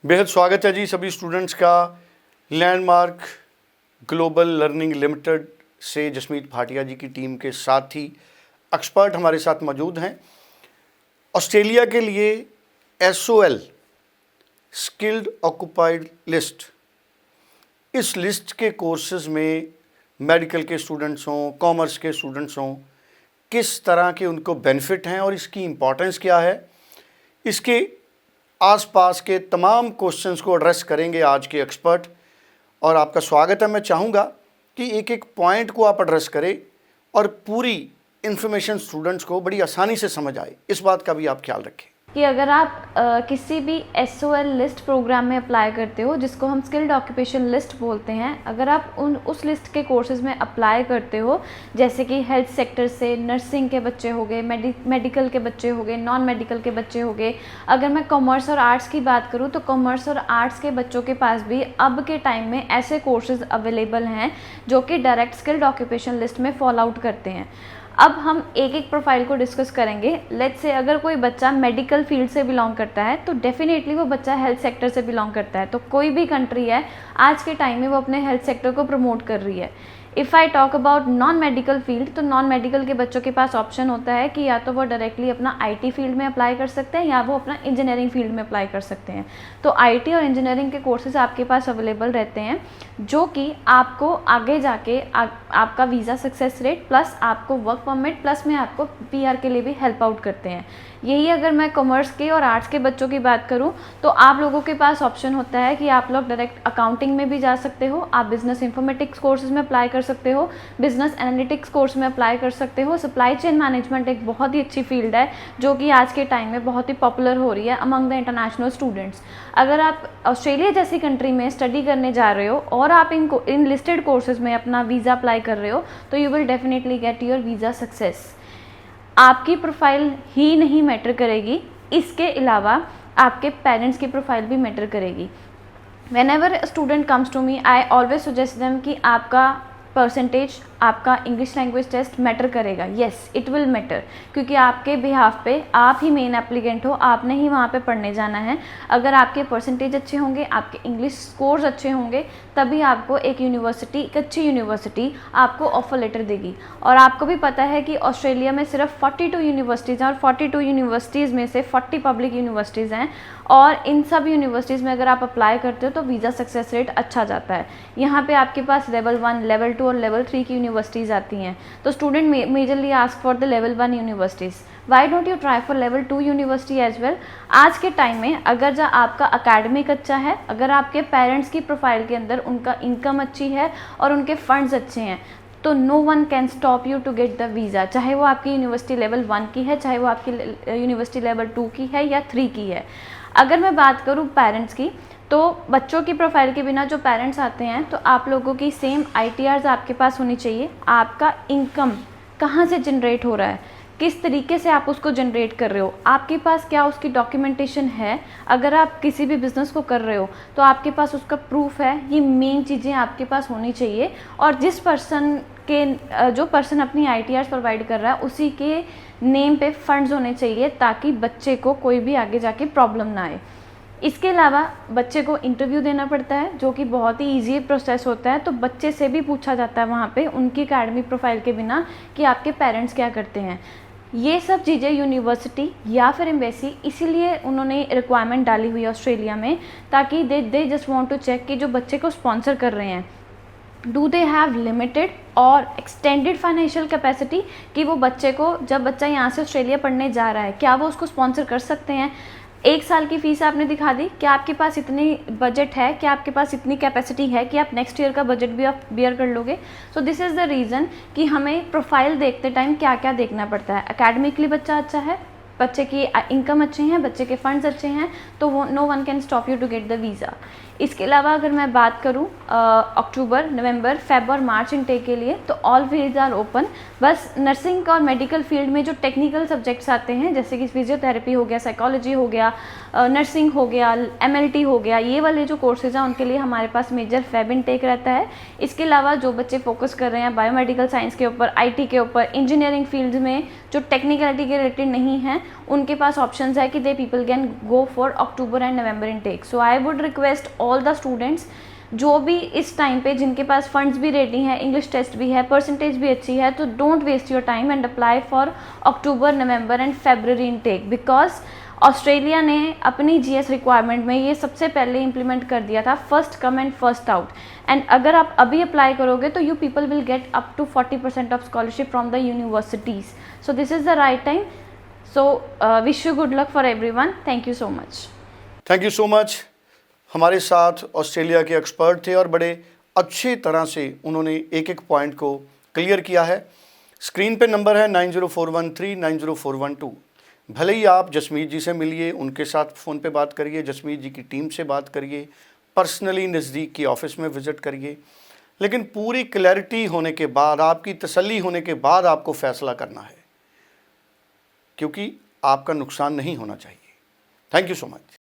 बेहद स्वागत है जी सभी स्टूडेंट्स का लैंडमार्क ग्लोबल लर्निंग लिमिटेड से जसमीत भाटिया जी की टीम के साथ ही एक्सपर्ट हमारे साथ मौजूद हैं। ऑस्ट्रेलिया के लिए SOL स्किल्ड ऑक्यूपाइड लिस्ट, इस लिस्ट के कोर्सेज में मेडिकल के स्टूडेंट्स हों, कॉमर्स के स्टूडेंट्स हों, किस तरह के उनको बेनिफिट हैं और इसकी इम्पॉर्टेंस क्या है, इसके आसपास के तमाम क्वेश्चंस को एड्रेस करेंगे आज के एक्सपर्ट। और आपका स्वागत है। मैं चाहूँगा कि एक एक पॉइंट को आप एड्रेस करें और पूरी इन्फॉर्मेशन स्टूडेंट्स को बड़ी आसानी से समझ आए, इस बात का भी आप ख्याल रखें कि अगर आप किसी भी SOL लिस्ट प्रोग्राम में अप्लाई करते हो, जिसको हम स्किल्ड ऑक्यूपेशन लिस्ट बोलते हैं, अगर आप उस लिस्ट के कोर्सेज़ में अप्लाई करते हो, जैसे कि हेल्थ सेक्टर से नर्सिंग के बच्चे हो गए, मेडिकल के बच्चे हो गए, नॉन मेडिकल के बच्चे हो गए। अगर मैं कॉमर्स और आर्ट्स की बात करूँ तो कॉमर्स और आर्ट्स के बच्चों के पास भी अब के टाइम में ऐसे कोर्सेज़ अवेलेबल हैं जो कि डायरेक्ट स्किल्ड ऑक्यूपेशन लिस्ट में फॉल आउट करते हैं। अब हम एक एक प्रोफाइल को डिस्कस करेंगे। लेट्स से अगर कोई बच्चा मेडिकल फील्ड से बिलोंग करता है तो डेफिनेटली वो बच्चा हेल्थ सेक्टर से बिलोंग करता है। तो कोई भी कंट्री है आज के टाइम में वो अपने हेल्थ सेक्टर को प्रमोट कर रही है। If I talk about non medical field, तो नॉन मेडिकल के बच्चों के पास ऑप्शन होता है कि या तो वो डायरेक्टली अपना IT फील्ड में अप्लाई कर सकते हैं या वो अपना इंजीनियरिंग फील्ड में अप्लाई कर सकते हैं। तो IT और इंजीनियरिंग के कोर्सेज आपके पास अवेलेबल रहते हैं जो कि आपको आगे जाके आपका वीज़ा सक्सेस रेट प्लस आपको वर्क परमिट प्लस में आपको PR के लिए भी हेल्प आउट करते हैं। यही अगर मैं कॉमर्स के और आर्ट्स के बच्चों की बात करूं तो आप लोगों के पास ऑप्शन होता है कि आप लोग डायरेक्ट अकाउंटिंग में भी जा सकते हो, आप बिजनेस इंफॉर्मेटिक्स कोर्सेज में अप्लाई कर सकते हो, बिजनेस एनालिटिक्स कोर्स में अप्लाई कर सकते हो। सप्लाई चेन मैनेजमेंट एक बहुत ही अच्छी फील्ड है जो कि आज के टाइम में बहुत ही पॉपुलर हो रही है अमंग द इंटरनेशनल स्टूडेंट्स। अगर आप ऑस्ट्रेलिया जैसी कंट्री में स्टडी करने जा रहे हो और आप इन लिस्टेड कोर्सेज में अपना वीज़ा अप्लाई कर रहे हो तो you will definitely get your visa success. आपकी प्रोफाइल ही नहीं मैटर करेगी, इसके अलावा आपके पेरेंट्स की प्रोफाइल भी मैटर करेगी। Whenever a student comes to me, I always suggest them कि आपका परसेंटेज, आपका इंग्लिश लैंग्वेज टेस्ट मैटर करेगा। येस, इट विल मैटर, क्योंकि आपके बिहाफ पे आप ही मेन एप्लीकेंट हो, आपने ही वहाँ पे पढ़ने जाना है। अगर आपके परसेंटेज अच्छे होंगे, आपके इंग्लिश स्कोर्स अच्छे होंगे, तभी आपको एक अच्छी यूनिवर्सिटी आपको ऑफर लेटर देगी। और आपको भी पता है कि ऑस्ट्रेलिया में सिर्फ 42 यूनिवर्सिटीज़ हैं और 42 यूनिवर्सिटीज़ में से 40 पब्लिक यूनिवर्सिटीज़ हैं और इन सब यूनिवर्सिटीज़ में अगर आप अप्लाई करते हो तो वीज़ा सक्सेस रेट अच्छा जाता है। यहाँ पे आपके पास लेवल 1, लेवल 2 और लेवल 3 की यूनिवर्सिटीज़ आती हैं। तो student majorly ask for the level 1 universities. Why don't you try for level 2 university as well. आज के टाइम में अगर जो आपका अकेडमिक अच्छा है, अगर आपके पेरेंट्स की प्रोफाइल के अंदर उनका इनकम अच्छी है और उनके फंड्स अच्छे हैं, तो no one can stop you to get the visa. चाहे वो आपकी यूनिवर्सिटी लेवल 1 की है, चाहे वो आपकी यूनिवर्सिटी लेवल 2 की है या 3 की है। अगर मैं बात करूँ पेरेंट्स की, तो बच्चों की प्रोफाइल के बिना जो पेरेंट्स आते हैं तो आप लोगों की सेम ITRs आपके पास होनी चाहिए। आपका इनकम कहाँ से जनरेट हो रहा है, किस तरीके से आप उसको जनरेट कर रहे हो, आपके पास क्या उसकी डॉक्यूमेंटेशन है। अगर आप किसी भी बिज़नेस को कर रहे हो तो आपके पास उसका प्रूफ है। ये मेन चीज़ें आपके पास होनी चाहिए। और जो पर्सन अपनी ITRs प्रोवाइड कर रहा है उसी के नेम पे फंड्स होने चाहिए ताकि बच्चे को कोई भी आगे जाके प्रॉब्लम ना आए। इसके अलावा बच्चे को इंटरव्यू देना पड़ता है जो कि बहुत ही ईजी प्रोसेस होता है। तो बच्चे से भी पूछा जाता है वहाँ पे उनकी एकेडमिक प्रोफाइल के बिना कि आपके पेरेंट्स क्या करते हैं। ये सब चीज़ें यूनिवर्सिटी या फिर एम्बेसी इसीलिए उन्होंने रिक्वायरमेंट डाली हुई है ऑस्ट्रेलिया में, ताकि they just want to check कि जो बच्चे को स्पॉन्सर कर रहे हैं डू दे हैव लिमिटेड और एक्सटेंडेड फाइनेंशियल कैपेसिटी, कि वो बच्चे को, जब बच्चा यहाँ से ऑस्ट्रेलिया पढ़ने जा रहा है, क्या वो उसको स्पॉन्सर कर सकते हैं। 1 साल की फ़ीस आपने दिखा दी, क्या आपके पास इतनी बजट है, क्या आपके पास इतनी कैपेसिटी है कि आप नेक्स्ट ईयर का बजट भी आप बियर कर लोगे। सो दिस इज़ द रीज़न कि हमें प्रोफाइल देखते टाइम क्या क्या देखना पड़ता है। एकेडमिकली बच्चा अच्छा है, बच्चे की इनकम अच्छे हैं, बच्चे के फंड्स अच्छे हैं, तो वो no one can stop you to get the visa. इसके अलावा अगर मैं बात करूं अक्टूबर, नवंबर, फेब और मार्च इनटेक के लिए, तो ऑल फील्ड्स आर ओपन। बस नर्सिंग और मेडिकल फील्ड में जो टेक्निकल सब्जेक्ट्स आते हैं जैसे कि फिजियोथेरेपी हो गया, साइकोलॉजी हो गया, नर्सिंग हो गया, MLT हो गया, ये वाले जो कोर्सेज हैं उनके लिए हमारे पास मेजर फेब इनटेक रहता है। इसके अलावा जो बच्चे फोकस कर रहे हैं बायोमेडिकल साइंस के ऊपर, IT के ऊपर, इंजीनियरिंग फील्ड में जो टेक्निकलिटी के रिलेटेड नहीं है, उनके पास ऑप्शंस है कि they people can go for October and November intake. So I would request all the students जो भी इस टाइम पे जिनके पास फंड्स भी रेडी हैं, इंग्लिश टेस्ट भी है, परसेंटेज भी अच्छी है, तो don't waste your time and apply for October, November and February intake. Because Australia ने अपनी जीएस रिक्वायरमेंट में ये सबसे पहले इम्प्लीमेंट कर दिया था, first come and first out. And अगर आप अभी अप्लाई करोगे तो you people will get up to 40% of scholarship from the universities. So this is the right time. So wish you good luck for everyone. Thank you so much. Thank you so much. हमारे साथ Australia के expert थे और बड़े अच्छे तरह से उन्होंने एक एक पॉइंट को क्लियर किया है। स्क्रीन पे नंबर है 9041390412। भले ही आप जसमीत जी से मिलिए, उनके साथ फ़ोन पे बात करिए, जसमीत जी की टीम से बात करिए, पर्सनली नज़दीक की ऑफ़िस में विज़िट करिए, लेकिन पूरी क्लैरिटी होने के बाद, आपकी तसल्ली होने के बाद आपको फ़ैसला करना है, क्योंकि आपका नुकसान नहीं होना चाहिए। Thank you so much.